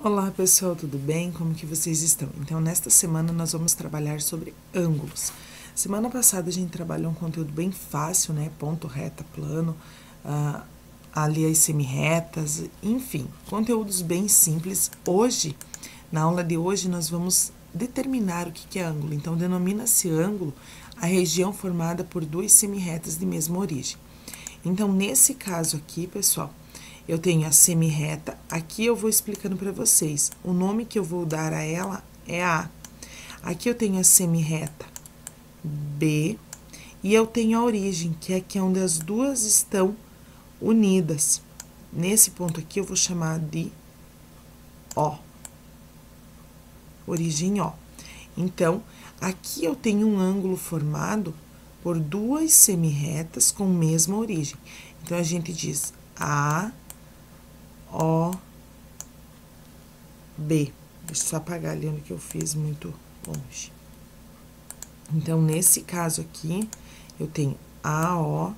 Olá pessoal, tudo bem? Como que vocês estão? Então, nesta semana nós vamos trabalhar sobre ângulos. Semana passada a gente trabalhou um conteúdo bem fácil, né? Ponto, reta, plano, ali as semi-retas, enfim, conteúdos bem simples. Hoje, na aula de hoje, nós vamos determinar o que é ângulo. Então, denomina-se ângulo a região formada por duas semi-retas de mesma origem. Então, nesse caso aqui, pessoal, eu tenho a semi-reta, aqui eu vou explicando para vocês. O nome que eu vou dar a ela é A. Aqui eu tenho a semi-reta B e eu tenho a origem, que é aqui onde as duas estão unidas. Nesse ponto aqui eu vou chamar de O. Origem O. Então, aqui eu tenho um ângulo formado por duas semi-retas com mesma origem. Então, a gente diz A, O, B. Deixa eu só apagar ali onde que eu fiz muito longe. Então, nesse caso aqui, eu tenho A, O,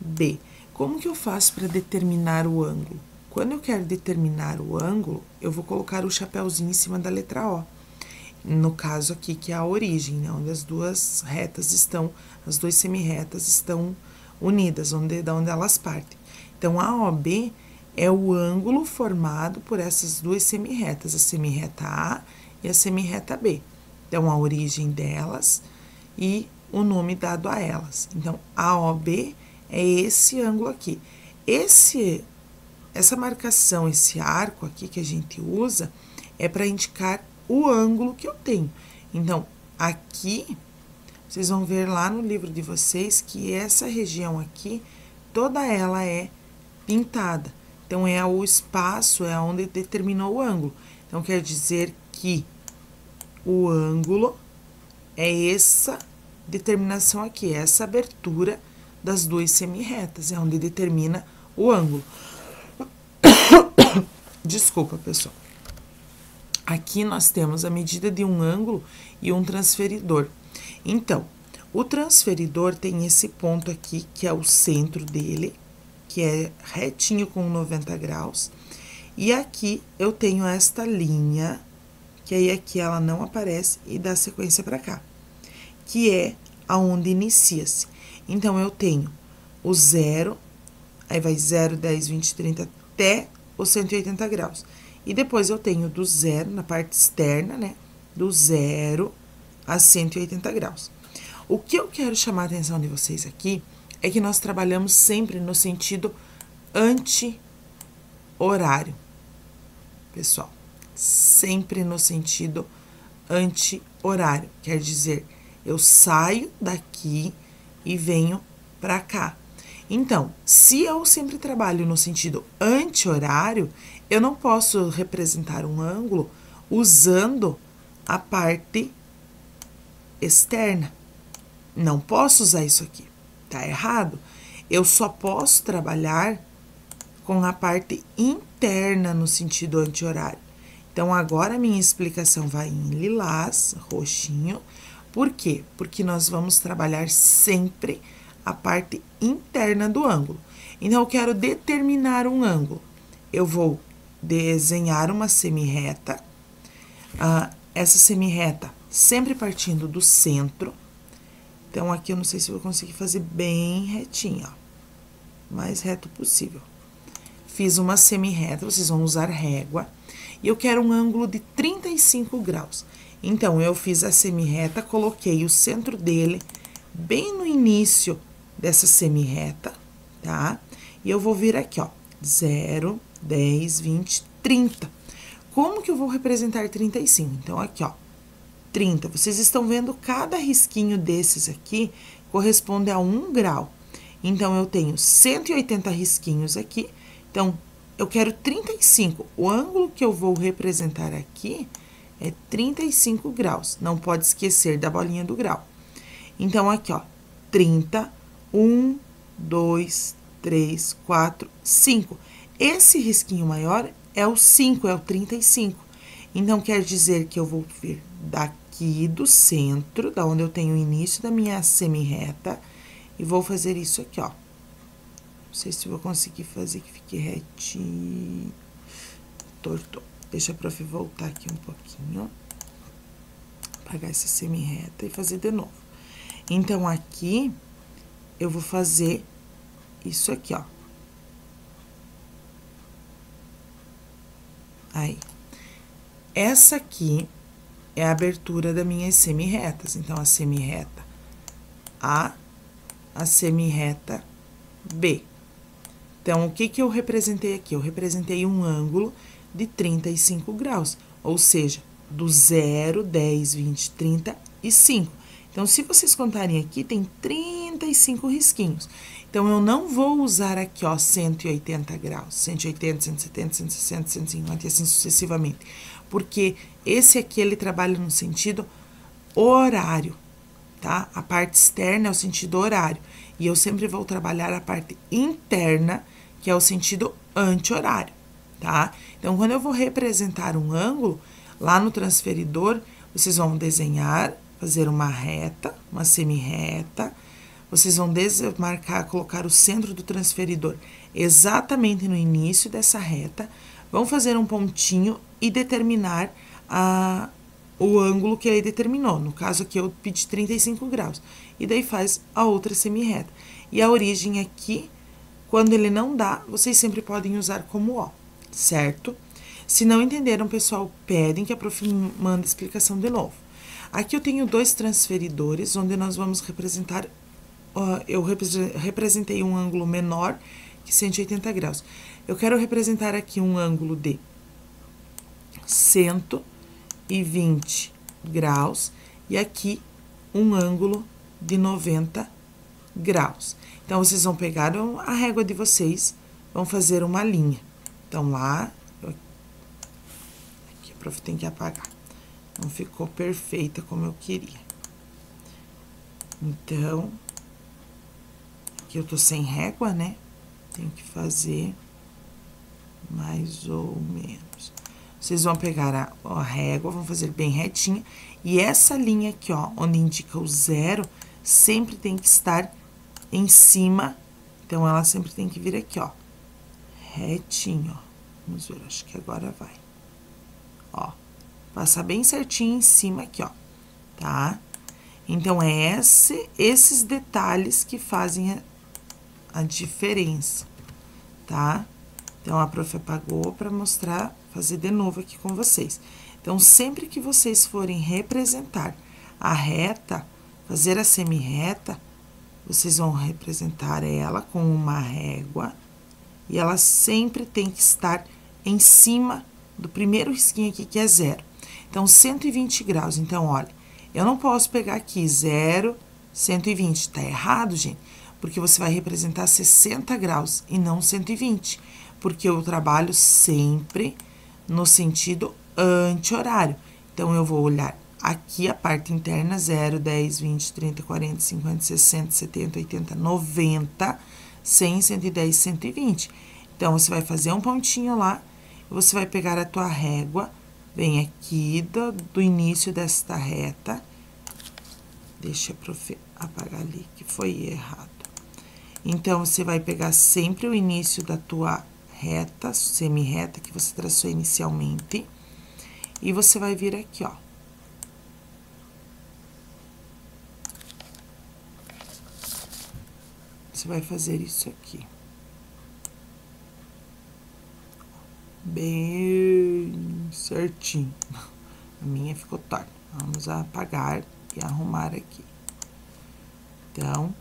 B. Como que eu faço para determinar o ângulo? Quando eu quero determinar o ângulo, eu vou colocar o chapéuzinho em cima da letra O. No caso aqui, que é a origem, né? Onde as duas retas estão, as duas semi-retas estão unidas, da onde elas partem. Então, a OB é o ângulo formado por essas duas semi-retas, a semi-reta A e a semi-reta B. Então, a origem delas e o nome dado a elas. Então, AOB é esse ângulo aqui. Essa marcação, esse arco aqui que a gente usa, é para indicar o ângulo que eu tenho. Então, aqui, vocês vão ver lá no livro de vocês que essa região aqui, toda ela é pintada. Então, é o espaço, é onde determinou o ângulo. Então, quer dizer que o ângulo é essa determinação aqui, essa abertura das duas semi-retas, é onde determina o ângulo. Desculpa, pessoal. Aqui nós temos a medida de um ângulo e um transferidor. Então, o transferidor tem esse ponto aqui, que é o centro dele, que é retinho com 90 graus. E aqui eu tenho esta linha, que aí aqui ela não aparece e dá sequência para cá, que é aonde inicia-se. Então, eu tenho o 0, aí vai 0, 10, 20, 30, até os 180 graus. E depois eu tenho do 0, na parte externa, né? Do 0 a 180 graus. O que eu quero chamar a atenção de vocês aqui é que nós trabalhamos sempre no sentido anti-horário, pessoal. Sempre no sentido anti-horário. Quer dizer, eu saio daqui e venho para cá. Então, se eu sempre trabalho no sentido anti-horário, eu não posso representar um ângulo usando a parte externa. Não posso usar isso aqui. Tá errado? Eu só posso trabalhar com a parte interna no sentido anti-horário. Então, agora a minha explicação vai em lilás, roxinho. Por quê? Porque nós vamos trabalhar sempre a parte interna do ângulo. Então, eu quero determinar um ângulo. Eu vou desenhar uma semi-reta. Essa semi-reta sempre partindo do centro. Então, aqui eu não sei se eu vou conseguir fazer bem retinho, ó. Mais reto possível. Fiz uma semi-reta, vocês vão usar régua. E eu quero um ângulo de 35 graus. Então, eu fiz a semi-reta, coloquei o centro dele bem no início dessa semi-reta, tá? E eu vou vir aqui, ó, 0, 10, 20, 30. Como que eu vou representar 35? Então, aqui, ó, 30. Vocês estão vendo cada risquinho desses aqui corresponde a 1 grau. Então, eu tenho 180 risquinhos aqui. Então, eu quero 35. O ângulo que eu vou representar aqui é 35 graus. Não pode esquecer da bolinha do grau. Então, aqui, ó, 30, 1, 2, 3, 4, 5. Esse risquinho maior é o 5, é o 35. Então, quer dizer que eu vou vir daqui do centro, da onde eu tenho o início da minha semi-reta, e vou fazer isso aqui, ó. Não sei se eu vou conseguir fazer que fique retinho. Tortou. Deixa a prof voltar aqui um pouquinho. Apagar essa semi-reta e fazer de novo. Então, aqui, eu vou fazer isso aqui, ó. Aí. Essa aqui é a abertura das minhas semi-retas. Então, a semi-reta A, a semi-reta B. Então, o que que eu representei aqui? Eu representei um ângulo de 35 graus, ou seja, do 0, 10, 20, 35. Então, se vocês contarem aqui, tem 35 risquinhos. Então, eu não vou usar aqui, ó, 180 graus, 180, 170, 160, 150 e assim sucessivamente. Porque esse aqui, ele trabalha no sentido horário, tá? A parte externa é o sentido horário. E eu sempre vou trabalhar a parte interna, que é o sentido anti-horário, tá? Então, quando eu vou representar um ângulo, lá no transferidor, vocês vão desenhar, fazer uma reta, uma semi-reta. Vocês vão desmarcar, colocar o centro do transferidor exatamente no início dessa reta. Vão fazer um pontinho e determinar o ângulo que ele determinou. No caso aqui, eu pedi 35 graus. E daí faz a outra semi-reta. E a origem aqui, quando ele não dá, vocês sempre podem usar como ó, certo? Se não entenderam, pessoal, pedem que a prof mande explicação de novo. Aqui eu tenho dois transferidores, onde nós vamos representar, eu representei um ângulo menor que 180 graus. Eu quero representar aqui um ângulo de 120 graus e aqui um ângulo de 90 graus. Então, vocês vão pegar a régua de vocês, vão fazer uma linha. Então, lá, aqui a prof tem que apagar. Não ficou perfeita como eu queria. Então, aqui eu tô sem régua, né? Tenho que fazer mais ou menos. Vocês vão pegar a régua, vão fazer bem retinha. E essa linha aqui, ó, onde indica o 0, sempre tem que estar em cima. Então, ela sempre tem que vir aqui, ó, retinho, ó. Vamos ver, acho que agora vai. Ó. Passar bem certinho em cima aqui, ó, tá? Então, é esses detalhes que fazem a diferença, tá? Então, a prof apagou para mostrar, fazer de novo aqui com vocês. Então, sempre que vocês forem representar a reta, fazer a semi-reta, vocês vão representar ela com uma régua e ela sempre tem que estar em cima do primeiro risquinho aqui, que é 0. Então, 120 graus. Então, olha, eu não posso pegar aqui 0, 120. Tá errado, gente? Porque você vai representar 60 graus e não 120. Porque eu trabalho sempre no sentido anti-horário. Então, eu vou olhar aqui a parte interna, 0, 10, 20, 30, 40, 50, 60, 70, 80, 90, 100, 110, 120. Então, você vai fazer um pontinho lá, e você vai pegar a tua régua, vem aqui do início desta reta. Deixa a prof apagar ali, que foi errado. Então, você vai pegar sempre o início da tua reta, semi-reta, que você traçou inicialmente. E você vai vir aqui, ó. Você vai fazer isso aqui. Bem certinho. A minha ficou torta. Vamos apagar e arrumar aqui. Então,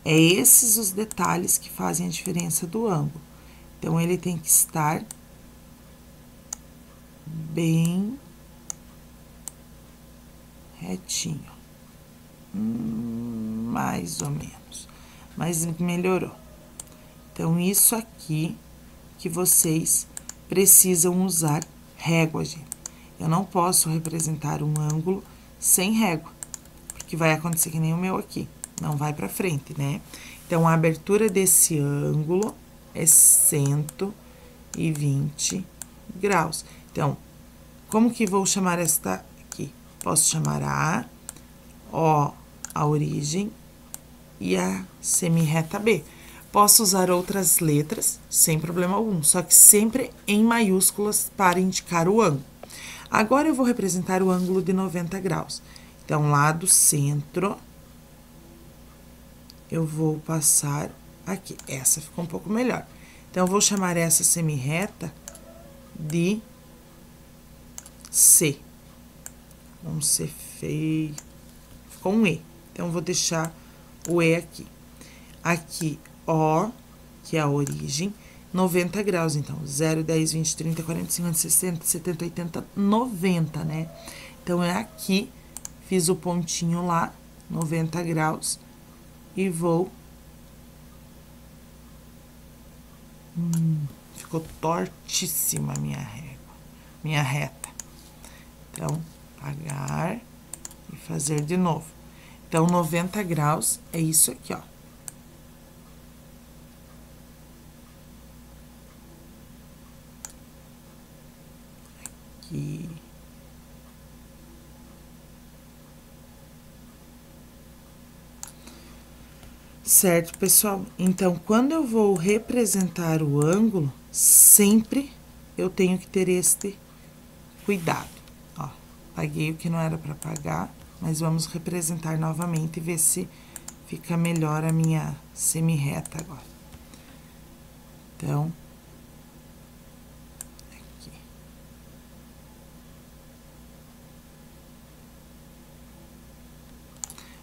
é esses os detalhes que fazem a diferença do ângulo. Então, ele tem que estar bem retinho. Mais ou menos. Mas melhorou. Então, isso aqui que vocês precisam usar régua, gente. Eu não posso representar um ângulo sem régua, porque vai acontecer que nem o meu aqui. Não vai pra frente, né? Então, a abertura desse ângulo é 120 graus. Então, como que vou chamar esta aqui? Posso chamar a O, a origem, e a semi-reta B. Posso usar outras letras, sem problema algum, só que sempre em maiúsculas para indicar o ângulo. Agora, eu vou representar o ângulo de 90 graus. Então, lá do centro, eu vou passar aqui. Essa ficou um pouco melhor. Então, eu vou chamar essa semirreta de C. Vamos ser feio. Ficou um E. Então, eu vou deixar o E aqui. Aqui, O, que é a origem, 90 graus. Então, 0, 10, 20, 30, 40, 50, 60, 70, 80, 90, né? Então, é aqui, fiz o pontinho lá, 90 graus, e vou... ficou tortíssima a minha régua, minha reta. Então, apagar e fazer de novo. Então, 90 graus é isso aqui, ó. Aqui. Certo, pessoal? Então, quando eu vou representar o ângulo, sempre eu tenho que ter este cuidado. Ó, paguei o que não era para pagar, mas vamos representar novamente e ver se fica melhor a minha semirreta agora. Então, aqui.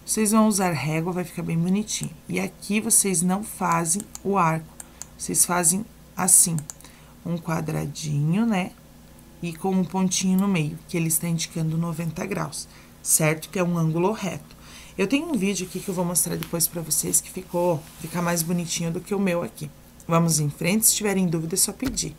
Vocês vão usar régua, vai ficar bem bonitinho. E aqui vocês não fazem o arco, vocês fazem assim, um quadradinho, né? E com um pontinho no meio, que ele está indicando 90 graus, certo? Que é um ângulo reto. Eu tenho um vídeo aqui que eu vou mostrar depois pra vocês, que fica mais bonitinho do que o meu aqui. Vamos em frente, se tiverem dúvida é só pedir.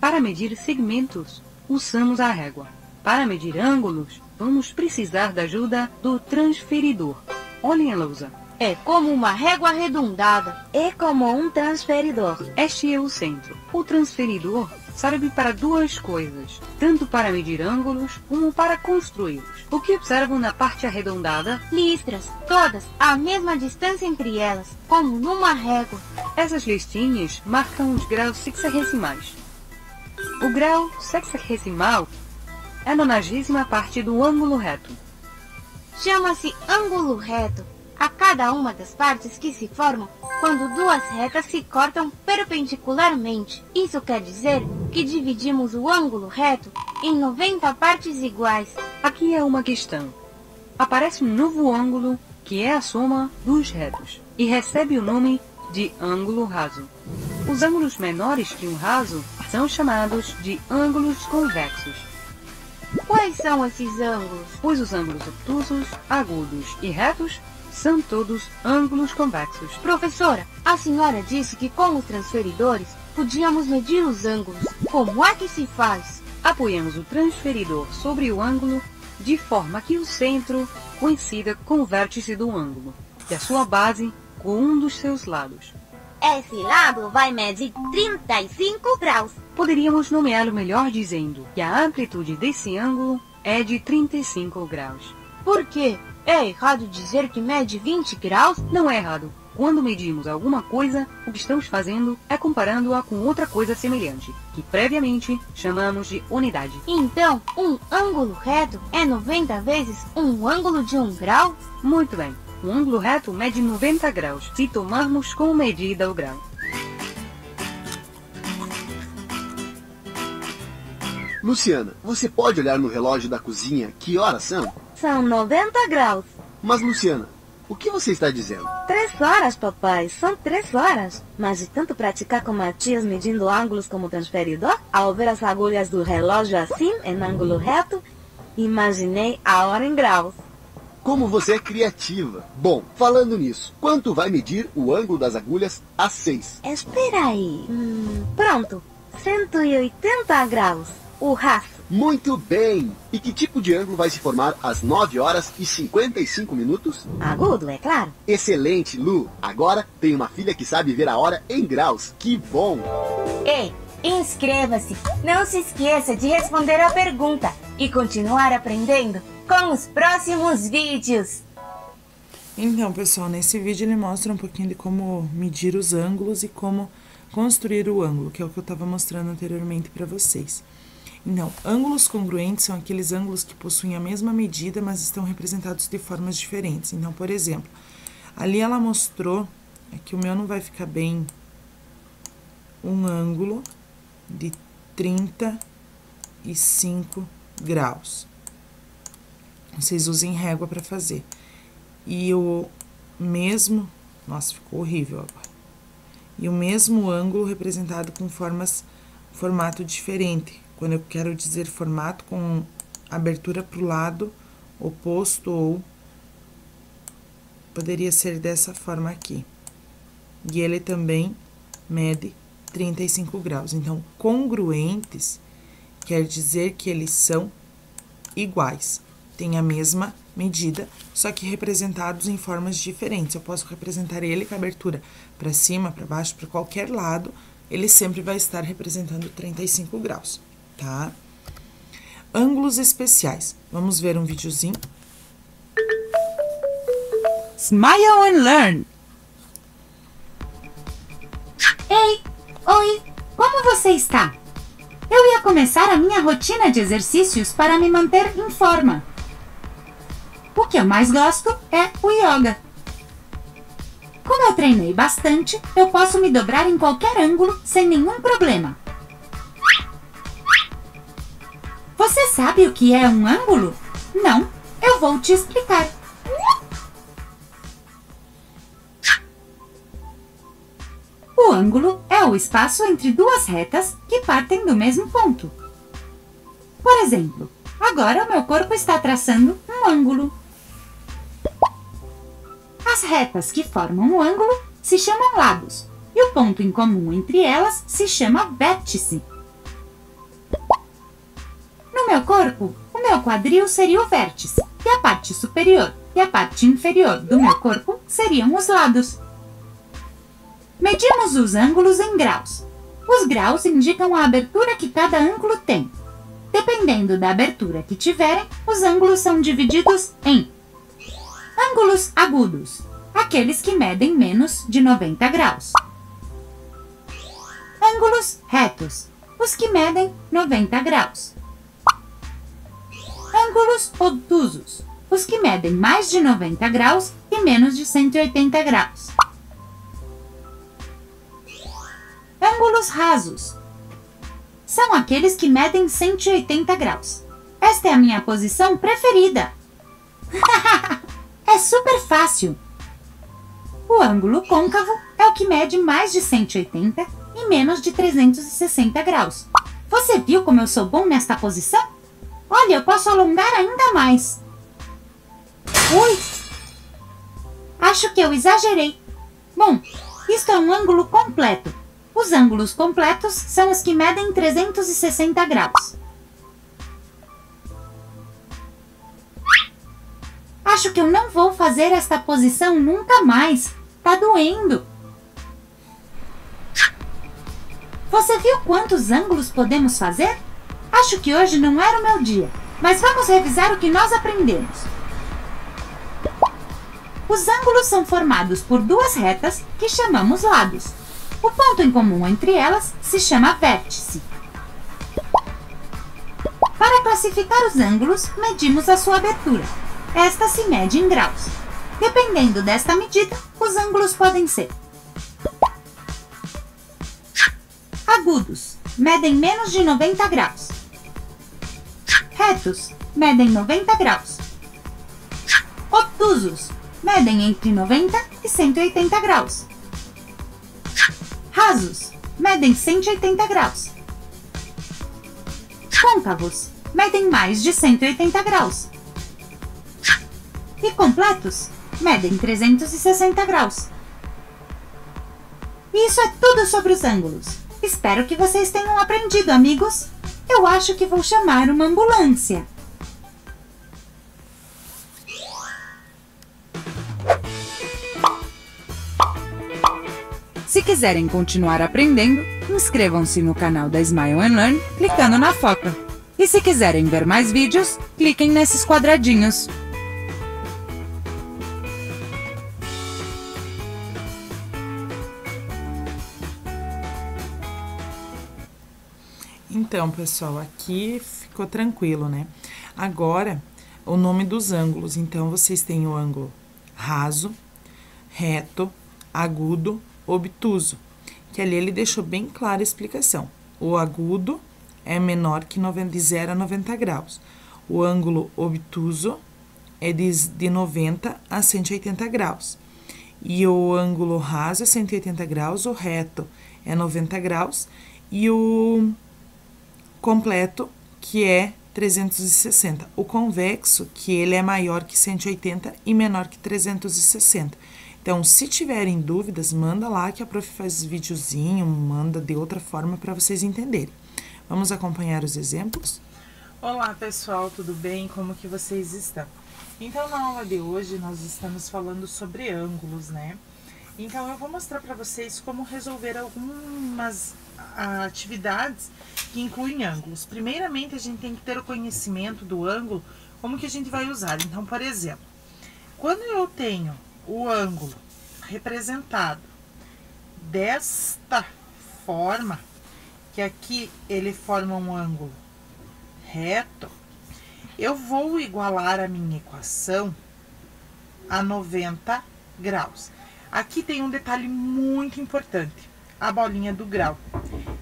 Para medir segmentos, usamos a régua. Para medir ângulos, vamos precisar da ajuda do transferidor. Olhem a lousa. É como uma régua arredondada. É como um transferidor. Este é o centro. O transferidor serve para duas coisas, tanto para medir ângulos como para construí-los. O que observam na parte arredondada? Listras, todas a mesma distância entre elas, como numa régua. Essas listinhas marcam os graus sexagésimais. O grau sexagesimal é a 90ª parte do ângulo reto. Chama-se ângulo reto a cada uma das partes que se formam quando duas retas se cortam perpendicularmente. Isso quer dizer que dividimos o ângulo reto em 90 partes iguais. Aqui é uma questão. Aparece um novo ângulo, que é a soma dos retos, e recebe o nome de ângulo raso. Os ângulos menores que um raso são chamados de ângulos convexos. Quais são esses ângulos? Pois os ângulos obtusos, agudos e retos são todos ângulos convexos. Professora, a senhora disse que com os transferidores podíamos medir os ângulos. Como é que se faz? Apoiamos o transferidor sobre o ângulo de forma que o centro coincida com o vértice do ângulo e a sua base com um dos seus lados. Esse lado vai medir 35 graus. Poderíamos nomeá-lo melhor dizendo que a amplitude desse ângulo é de 35 graus. Por quê? É errado dizer que mede 20 graus? Não é errado. Quando medimos alguma coisa, o que estamos fazendo é comparando-a com outra coisa semelhante, que previamente chamamos de unidade. Então, um ângulo reto é 90 vezes um ângulo de 1 grau? Muito bem. Um ângulo reto mede 90 graus, se tomarmos como medida o grau. Luciana, você pode olhar no relógio da cozinha que horas são? São 90 graus. Mas, Luciana, o que você está dizendo? 3 horas, papai. São 3 horas. Mas de tanto praticar com Matias medindo ângulos como transferidor, ao ver as agulhas do relógio assim, em ângulo reto, imaginei a hora em graus. Como você é criativa. Bom, falando nisso, quanto vai medir o ângulo das agulhas às 6? Espera aí. Pronto. 180 graus. O raço. Muito bem! E que tipo de ângulo vai se formar às 9 horas e 55 minutos? Agudo, é claro. Excelente, Lu! Agora tem uma filha que sabe ver a hora em graus. Que bom! Ei, inscreva-se! Não se esqueça de responder a pergunta e continuar aprendendo com os próximos vídeos. Então, pessoal, nesse vídeo ele mostra um pouquinho de como medir os ângulos e como construir o ângulo, que é o que eu estava mostrando anteriormente para vocês. Então, ângulos congruentes são aqueles ângulos que possuem a mesma medida, mas estão representados de formas diferentes. Então, por exemplo, ali ela mostrou, aqui o meu não vai ficar bem, um ângulo de 35 graus. Vocês usem régua para fazer. E o mesmo... Nossa, ficou horrível agora. E o mesmo ângulo representado com formato diferente. Quando eu quero dizer formato com abertura para o lado oposto, ou poderia ser dessa forma aqui. E ele também mede 35 graus. Então, congruentes quer dizer que eles são iguais. Tem a mesma medida, só que representados em formas diferentes. Eu posso representar ele com a abertura para cima, para baixo, para qualquer lado, ele sempre vai estar representando 35 graus, tá? Ângulos especiais. Vamos ver um videozinho. Smile and learn. Ei, oi, como você está? Eu ia começar a minha rotina de exercícios para me manter em forma. O que eu mais gosto é o yoga. Como eu treinei bastante, eu posso me dobrar em qualquer ângulo sem nenhum problema. Você sabe o que é um ângulo? Não, eu vou te explicar. O ângulo é o espaço entre duas retas que partem do mesmo ponto. Por exemplo, agora o meu corpo está traçando um ângulo. As retas que formam o ângulo se chamam lados, e o ponto em comum entre elas se chama vértice. No meu corpo, o meu quadril seria o vértice, e a parte superior e a parte inferior do meu corpo seriam os lados. Medimos os ângulos em graus. Os graus indicam a abertura que cada ângulo tem. Dependendo da abertura que tiverem, os ângulos são divididos em ângulos agudos, aqueles que medem menos de 90 graus. Ângulos retos, os que medem 90 graus. Ângulos obtusos, os que medem mais de 90 graus e menos de 180 graus. Ângulos rasos são aqueles que medem 180 graus. Esta é a minha posição preferida. É super fácil. O ângulo côncavo é o que mede mais de 180 e menos de 360 graus. Você viu como eu sou bom nesta posição? Olha, eu posso alongar ainda mais. Ui! Acho que eu exagerei. Bom, isto é um ângulo completo. Os ângulos completos são os que medem 360 graus. Acho que eu não vou fazer esta posição nunca mais. Tá doendo. Você viu quantos ângulos podemos fazer? Acho que hoje não era o meu dia, mas vamos revisar o que nós aprendemos. Os ângulos são formados por duas retas que chamamos lados. O ponto em comum entre elas se chama vértice. Para classificar os ângulos, medimos a sua abertura. Esta se mede em graus. Dependendo desta medida, os ângulos podem ser agudos, medem menos de 90 graus. Retos, medem 90 graus. Obtusos, medem entre 90 e 180 graus. Rasos, medem 180 graus. Côncavos, medem mais de 180 graus. E completos, medem 360 graus. E isso é tudo sobre os ângulos. Espero que vocês tenham aprendido, amigos. Eu acho que vou chamar uma ambulância. Se quiserem continuar aprendendo, inscrevam-se no canal da Smile and Learn clicando na foca. E se quiserem ver mais vídeos, cliquem nesses quadradinhos. Então, pessoal, aqui ficou tranquilo, né? Agora, o nome dos ângulos. Então, vocês têm o ângulo raso, reto, agudo, obtuso. Que ali ele deixou bem clara a explicação. O agudo é menor que de 0 a 90 graus. O ângulo obtuso é de 90 a 180 graus. E o ângulo raso é 180 graus, o reto é 90 graus e o completo, que é 360. O convexo, que ele é maior que 180 e menor que 360. Então, se tiverem dúvidas, manda lá que a prof faz videozinho, manda de outra forma para vocês entenderem. Vamos acompanhar os exemplos? Olá, pessoal, tudo bem? Como que vocês estão? Então, na aula de hoje, nós estamos falando sobre ângulos, né? Então, eu vou mostrar para vocês como resolver algumas atividades que incluem ângulos. Primeiramente, a gente tem que ter o conhecimento do ângulo, como que a gente vai usar. Então, por exemplo, quando eu tenho o ângulo representado desta forma, que aqui ele forma um ângulo reto, eu vou igualar a minha equação a 90 graus. Aqui tem um detalhe muito importante, a bolinha do grau.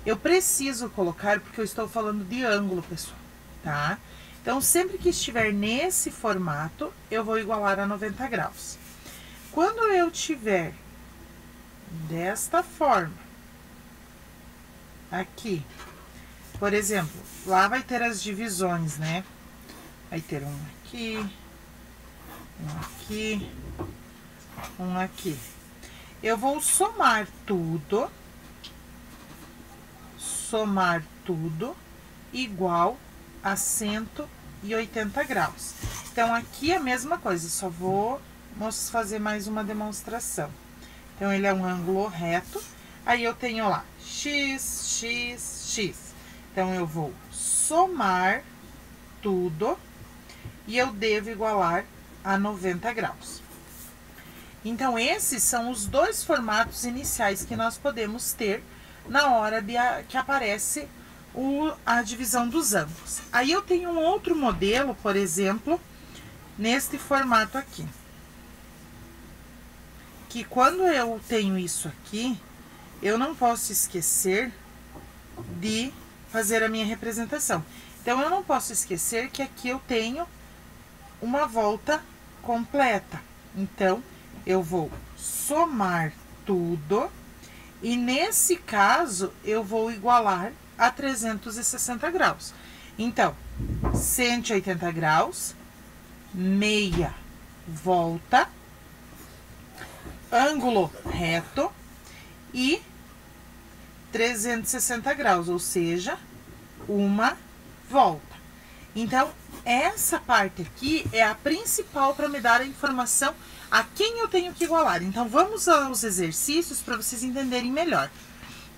Eu preciso colocar, porque eu estou falando de ângulo, pessoal, tá? Então, sempre que estiver nesse formato, eu vou igualar a 90 graus. Quando eu tiver desta forma, aqui, por exemplo, lá vai ter as divisões, né? Vai ter um aqui, um aqui, um aqui. Eu vou somar tudo igual a 180 graus. Então, aqui é a mesma coisa, só vou fazer mais uma demonstração. Então, ele é um ângulo reto, aí eu tenho lá x, x, x. Então, eu vou somar tudo e eu devo igualar a 90 graus. Então, esses são os dois formatos iniciais que nós podemos ter na hora que aparece a divisão dos ângulos. Aí, eu tenho um outro modelo, por exemplo, neste formato aqui. Que quando eu tenho isso aqui, eu não posso esquecer de fazer a minha representação. Então, eu não posso esquecer que aqui eu tenho uma volta completa. Então, eu vou somar tudo e, nesse caso, eu vou igualar a 360 graus. Então, 180 graus, meia volta, ângulo reto e 360 graus, ou seja, uma volta. Então, essa parte aqui é a principal para me dar a informação a quem eu tenho que igualar. Então, vamos aos exercícios para vocês entenderem melhor.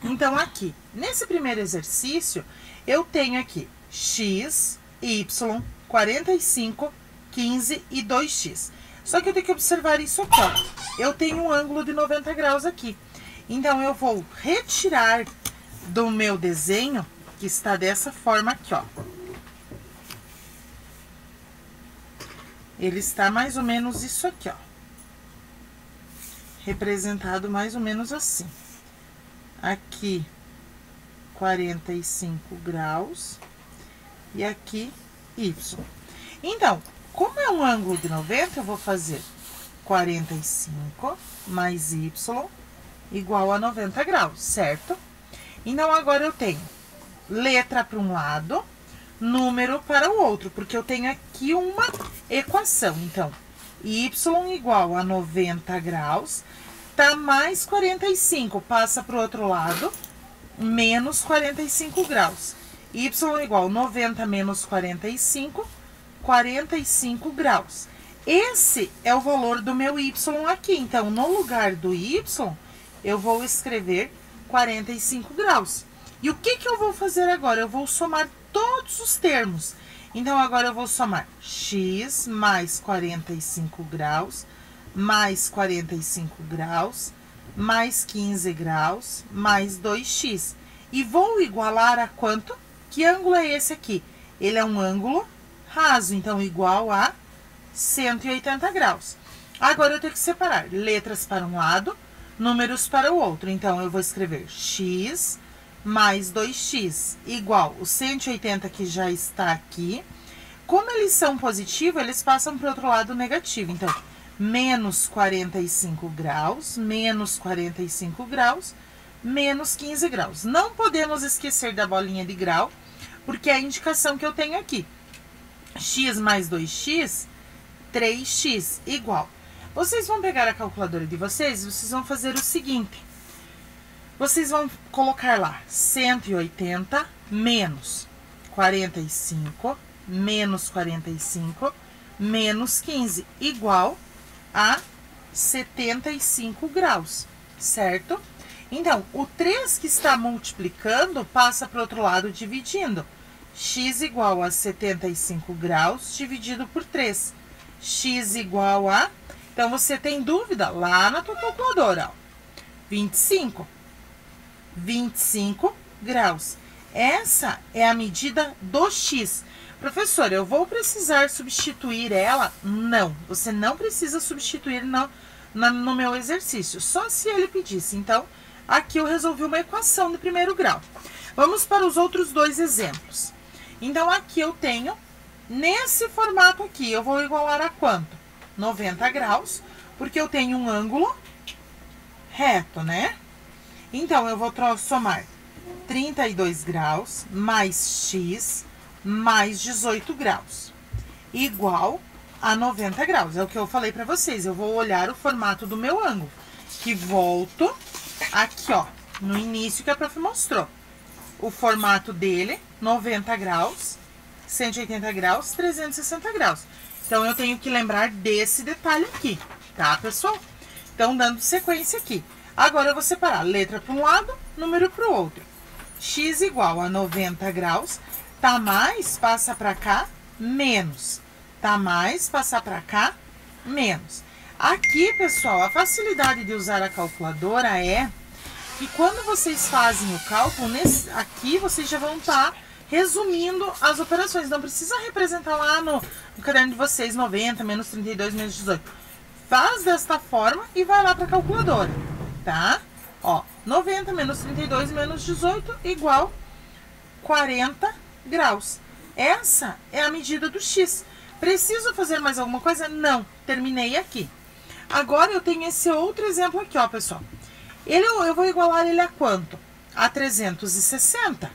Então, aqui, nesse primeiro exercício, eu tenho aqui x, y, 45, 15 e 2x. Só que eu tenho que observar isso aqui, ó. Eu tenho um ângulo de 90 graus aqui. Então, eu vou retirar do meu desenho, que está dessa forma aqui, ó. Ele está mais ou menos isso aqui, ó. Representado mais ou menos assim. Aqui, 45 graus. E aqui, y. Então, como é um ângulo de 90, eu vou fazer 45 mais y igual a 90 graus, certo? Então, agora eu tenho letra para um lado, número para o outro, porque eu tenho aqui uma equação. Então, y igual a 90 graus, tá mais 45, passa para o outro lado, menos 45 graus. Y igual a 90 menos 45, 45 graus. Esse é o valor do meu y aqui. Então, no lugar do y, eu vou escrever 45 graus. E o que eu vou fazer agora? Eu vou somar todos os termos. Então, agora eu vou somar x mais 45 graus, mais 45 graus, mais 15 graus, mais 2x. E vou igualar a quanto? Que ângulo é esse aqui? Ele é um ângulo raso, então igual a 180 graus. Agora eu tenho que separar letras para um lado, números para o outro. Então, eu vou escrever x mais 2x igual o 180 que já está aqui. Como eles são positivos, eles passam para o outro lado negativo. Então, menos 45 graus, menos 45 graus, menos 15 graus. Não podemos esquecer da bolinha de grau, porque é a indicação que eu tenho aqui. X mais 2x, 3x igual. Vocês vão pegar a calculadora de vocês e vocês vão fazer o seguinte. Vocês vão colocar lá 180 menos 45, menos 45, menos 15, igual a 75 graus, certo? Então, o 3 que está multiplicando passa para o outro lado dividindo. X igual a 75 graus dividido por 3. X igual a... Então, você tem dúvida? Lá na tua calculadora, ó. 25. 25 graus. Essa é a medida do X. Professora, eu vou precisar substituir ela? Não, você não precisa substituir no meu exercício, só se ele pedisse. Então, aqui eu resolvi uma equação de primeiro grau. Vamos para os outros dois exemplos. Então, aqui eu tenho, nesse formato aqui, eu vou igualar a quanto? 90 graus, porque eu tenho um ângulo reto, né? Então, eu vou somar 32 graus mais x mais 18 graus, igual a 90 graus. É o que eu falei para vocês, eu vou olhar o formato do meu ângulo, que volto aqui, ó, no início que a prof mostrou. O formato dele, 90 graus, 180 graus, 360 graus. Então, eu tenho que lembrar desse detalhe aqui, tá, pessoal? Então, dando sequência aqui. Agora, eu vou separar letra para um lado, número para o outro. X igual a 90 graus, tá mais, passa para cá, menos. Tá mais, passa para cá, menos. Aqui, pessoal, a facilidade de usar a calculadora é que quando vocês fazem o cálculo, aqui vocês já vão estar resumindo as operações. Não precisa representar lá no caderno de vocês 90, menos 32, menos 18. Faz desta forma e vai lá para a calculadora, tá? Ó, 90 menos 32 menos 18 igual 40 graus. Essa é a medida do X. Preciso fazer mais alguma coisa? Não, terminei aqui. Agora eu tenho esse outro exemplo aqui, ó, pessoal. Eu vou igualar ele a quanto? A 360.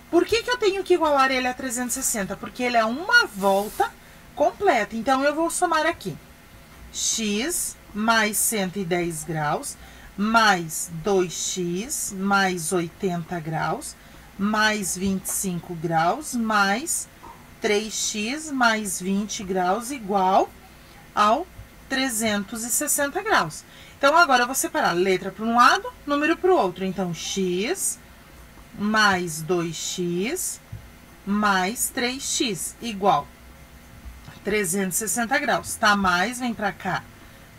Por que eu tenho que igualar ele a 360? Porque ele é uma volta completa. Então, eu vou somar aqui. X mais 110 graus, mais 2x, mais 80 graus, mais 25 graus, mais 3x, mais 20 graus, igual ao 360 graus. Então, agora eu vou separar letra para um lado, número para o outro. Então, x mais 2x mais 3x igual 360 graus. Tá mais, vem para cá,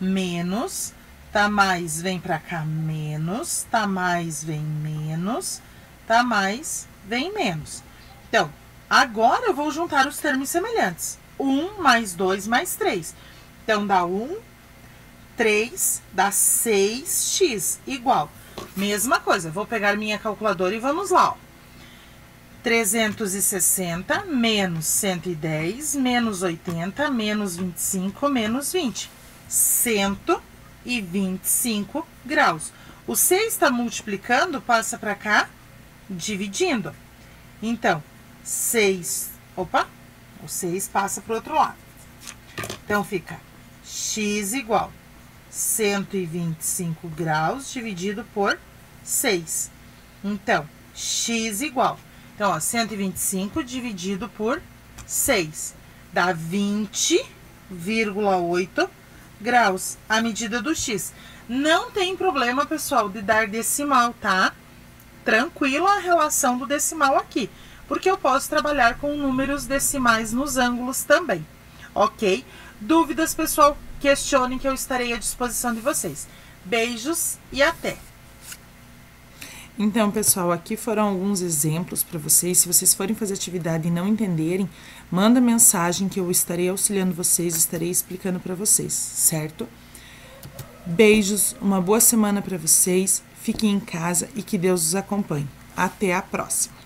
menos. Tá mais, vem para cá, menos. Tá mais, vem menos. Tá mais, vem menos. Então, agora eu vou juntar os termos semelhantes. 1 mais 2 mais 3. Então, dá 1, 3, dá 6x, igual. Mesma coisa, vou pegar minha calculadora e vamos lá, ó. 360 menos 110, menos 80, menos 25, menos 20. 125 graus. O 6 está multiplicando, passa para cá, dividindo. Então, 6, opa, o 6 passa para o outro lado. Então, fica x igual 125 graus dividido por 6. Então, x igual. Então, ó, 125 dividido por 6. Dá 20,8 graus, a medida do x. Não tem problema, pessoal, de dar decimal, tá? Tranquilo a relação do decimal aqui. porque eu posso trabalhar com números decimais nos ângulos também, ok? Dúvidas, pessoal? Questionem que eu estarei à disposição de vocês. Beijos e até! Então, pessoal, aqui foram alguns exemplos para vocês. Se vocês forem fazer atividade e não entenderem, manda mensagem que eu estarei auxiliando vocês, estarei explicando para vocês, certo? Beijos, uma boa semana para vocês, fiquem em casa e que Deus os acompanhe. Até a próxima!